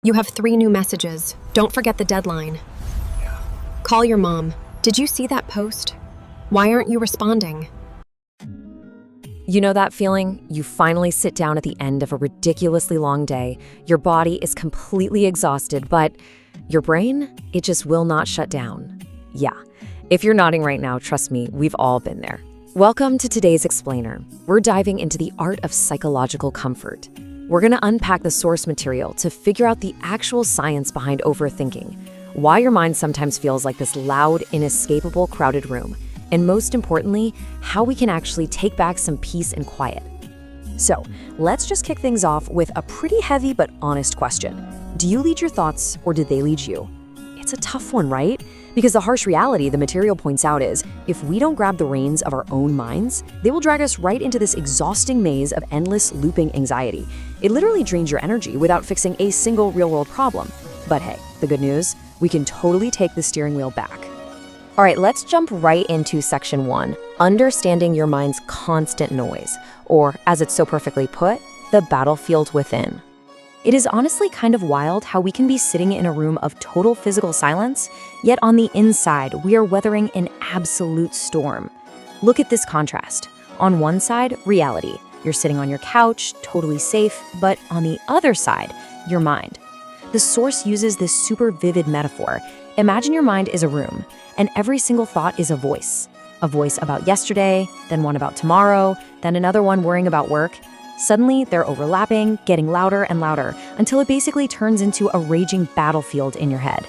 You have 3 new messages. Don't forget the deadline. Call your mom. Did you see that post? Why aren't you responding? You know that feeling? You finally sit down at the end of a ridiculously long day. Your body is completely exhausted, but your brain, it just will not shut down. Yeah, if you're nodding right now, trust me, we've all been there. Welcome to today's Explainer. We're diving into the art of psychological comfort. We're going to unpack the source material to figure out the actual science behind overthinking, why your mind sometimes feels like this loud, inescapable, crowded room, and most importantly, how we can actually take back some peace and quiet. So, let's just kick things off with a pretty heavy but honest question. Do you lead your thoughts or do they lead you? It's a tough one, right? Because the harsh reality the material points out is, if we don't grab the reins of our own minds, they will drag us right into this exhausting maze of endless looping anxiety. It literally drains your energy without fixing a single real-world problem. But hey, the good news, we can totally take the steering wheel back. All right, let's jump right into section 1, understanding your mind's constant noise, or as it's so perfectly put, the battlefield within. It is honestly kind of wild how we can be sitting in a room of total physical silence, yet on the inside, we are weathering an absolute storm. Look at this contrast. On one side, reality. You're sitting on your couch, totally safe, but on the other side, your mind. The source uses this super vivid metaphor. Imagine your mind is a room, and every single thought is a voice. A voice about yesterday, then one about tomorrow, then another one worrying about work. Suddenly, they're overlapping, getting louder and louder, until it basically turns into a raging battlefield in your head.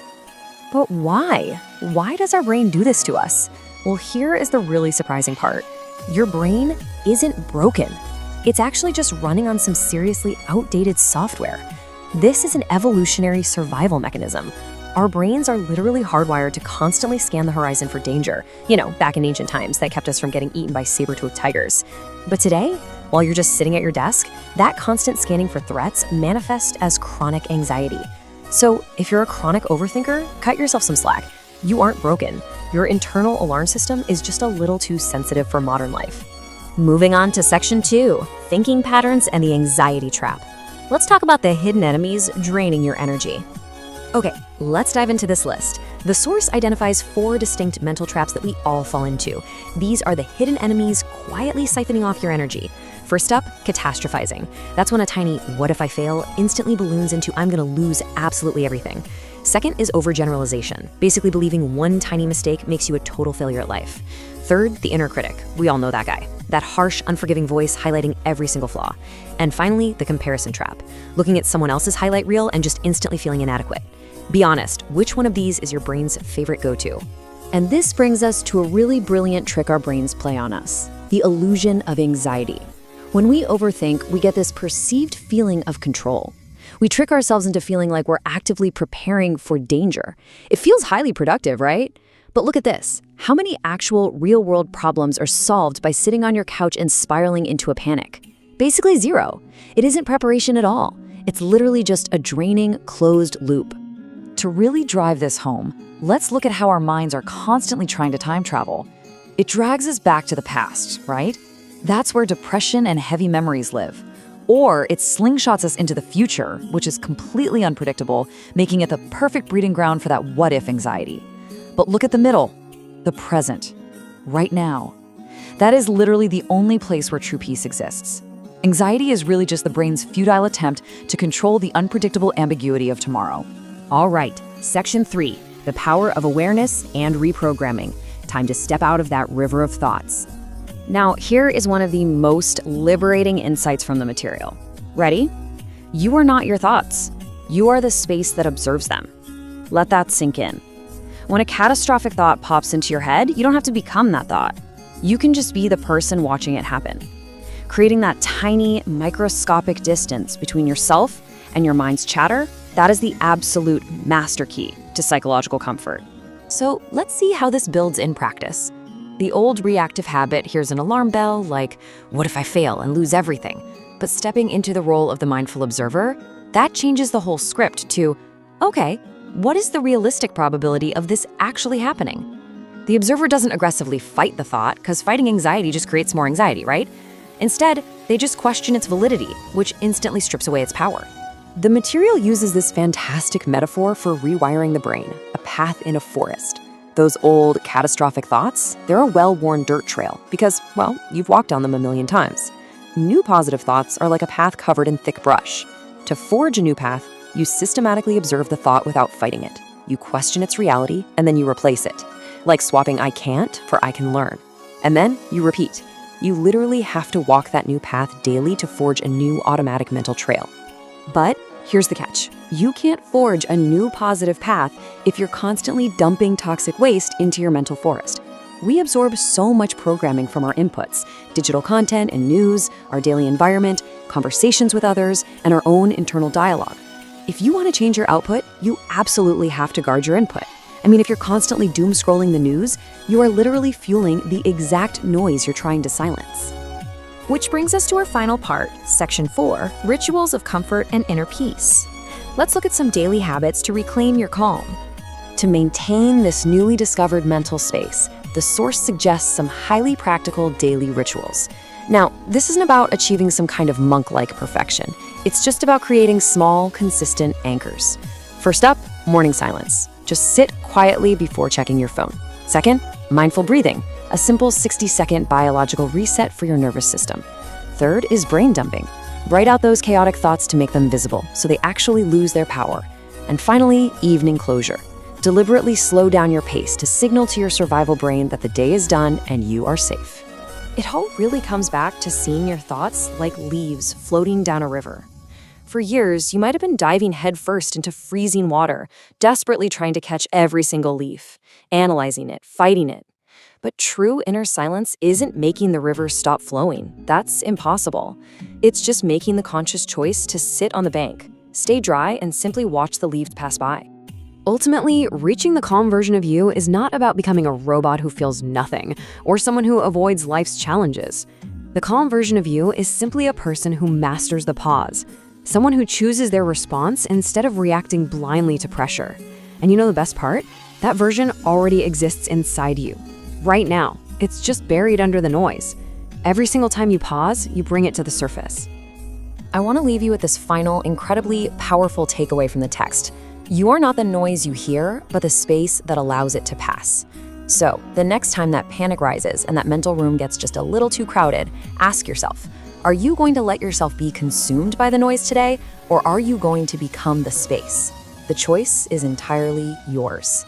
But why? Why does our brain do this to us? Well, here is the really surprising part. Your brain isn't broken. It's actually just running on some seriously outdated software. This is an evolutionary survival mechanism. Our brains are literally hardwired to constantly scan the horizon for danger. You know, back in ancient times that kept us from getting eaten by saber-toothed tigers. But today, while you're just sitting at your desk, that constant scanning for threats manifests as chronic anxiety. So if you're a chronic overthinker, cut yourself some slack. You aren't broken. Your internal alarm system is just a little too sensitive for modern life. Moving on to section 2, thinking patterns and the anxiety trap. Let's talk about the hidden enemies draining your energy. Okay, let's dive into this list. The source identifies 4 distinct mental traps that we all fall into. These are the hidden enemies quietly siphoning off your energy. First up, catastrophizing. That's when a tiny "what if I fail" instantly balloons into "I'm gonna lose absolutely everything." Second is overgeneralization, basically believing one tiny mistake makes you a total failure at life. Third, the inner critic. We all know that guy. That harsh, unforgiving voice highlighting every single flaw. And finally, the comparison trap, looking at someone else's highlight reel and just instantly feeling inadequate. Be honest, which one of these is your brain's favorite go-to? And this brings us to a really brilliant trick our brains play on us, the illusion of anxiety. When we overthink, we get this perceived feeling of control. We trick ourselves into feeling like we're actively preparing for danger. It feels highly productive, right? But look at this. How many actual real-world problems are solved by sitting on your couch and spiraling into a panic? Basically 0. It isn't preparation at all. It's literally just a draining, closed loop. To really drive this home, let's look at how our minds are constantly trying to time travel. It drags us back to the past, right? That's where depression and heavy memories live. Or it slingshots us into the future, which is completely unpredictable, making it the perfect breeding ground for that what-if anxiety. But look at the middle, the present, right now. That is literally the only place where true peace exists. Anxiety is really just the brain's futile attempt to control the unpredictable ambiguity of tomorrow. All right, section 3, the power of awareness and reprogramming. Time to step out of that river of thoughts. Now, here is one of the most liberating insights from the material. Ready? You are not your thoughts. You are the space that observes them. Let that sink in. When a catastrophic thought pops into your head, you don't have to become that thought. You can just be the person watching it happen. Creating that tiny, microscopic distance between yourself and your mind's chatter, that is the absolute master key to psychological comfort. So let's see how this builds in practice. The old reactive habit hears an alarm bell like, what if I fail and lose everything? But stepping into the role of the mindful observer, that changes the whole script to, okay, what is the realistic probability of this actually happening? The observer doesn't aggressively fight the thought, because fighting anxiety just creates more anxiety, right? Instead, they just question its validity, which instantly strips away its power. The material uses this fantastic metaphor for rewiring the brain, a path in a forest. Those old, catastrophic thoughts, they're a well-worn dirt trail because, well, you've walked on them a million times. New positive thoughts are like a path covered in thick brush. To forge a new path, you systematically observe the thought without fighting it. You question its reality, and then you replace it. Like swapping I can't for I can learn. And then you repeat. You literally have to walk that new path daily to forge a new automatic mental trail. But here's the catch. You can't forge a new positive path if you're constantly dumping toxic waste into your mental forest. We absorb so much programming from our inputs, digital content and news, our daily environment, conversations with others, and our own internal dialogue. If you want to change your output, you absolutely have to guard your input. I mean, if you're constantly doom scrolling the news, you are literally fueling the exact noise you're trying to silence. Which brings us to our final part, Section 4, Rituals of Comfort and Inner Peace. Let's look at some daily habits to reclaim your calm. To maintain this newly discovered mental space, the source suggests some highly practical daily rituals. Now, this isn't about achieving some kind of monk-like perfection. It's just about creating small, consistent anchors. First up, morning silence. Just sit quietly before checking your phone. Second, mindful breathing, a simple 60-second biological reset for your nervous system. Third is brain dumping. Write out those chaotic thoughts to make them visible so they actually lose their power. And finally, evening closure. Deliberately slow down your pace to signal to your survival brain that the day is done and you are safe. It all really comes back to seeing your thoughts like leaves floating down a river. For years, you might have been diving headfirst into freezing water, desperately trying to catch every single leaf, analyzing it, fighting it. But true inner silence isn't making the river stop flowing. That's impossible. It's just making the conscious choice to sit on the bank, stay dry, and simply watch the leaves pass by. Ultimately, reaching the calm version of you is not about becoming a robot who feels nothing or someone who avoids life's challenges. The calm version of you is simply a person who masters the pause, someone who chooses their response instead of reacting blindly to pressure. And you know the best part? That version already exists inside you. Right now, it's just buried under the noise. Every single time you pause, you bring it to the surface. I want to leave you with this final, incredibly powerful takeaway from the text. You are not the noise you hear, but the space that allows it to pass. So, the next time that panic rises and that mental room gets just a little too crowded, ask yourself, are you going to let yourself be consumed by the noise today, or are you going to become the space? The choice is entirely yours.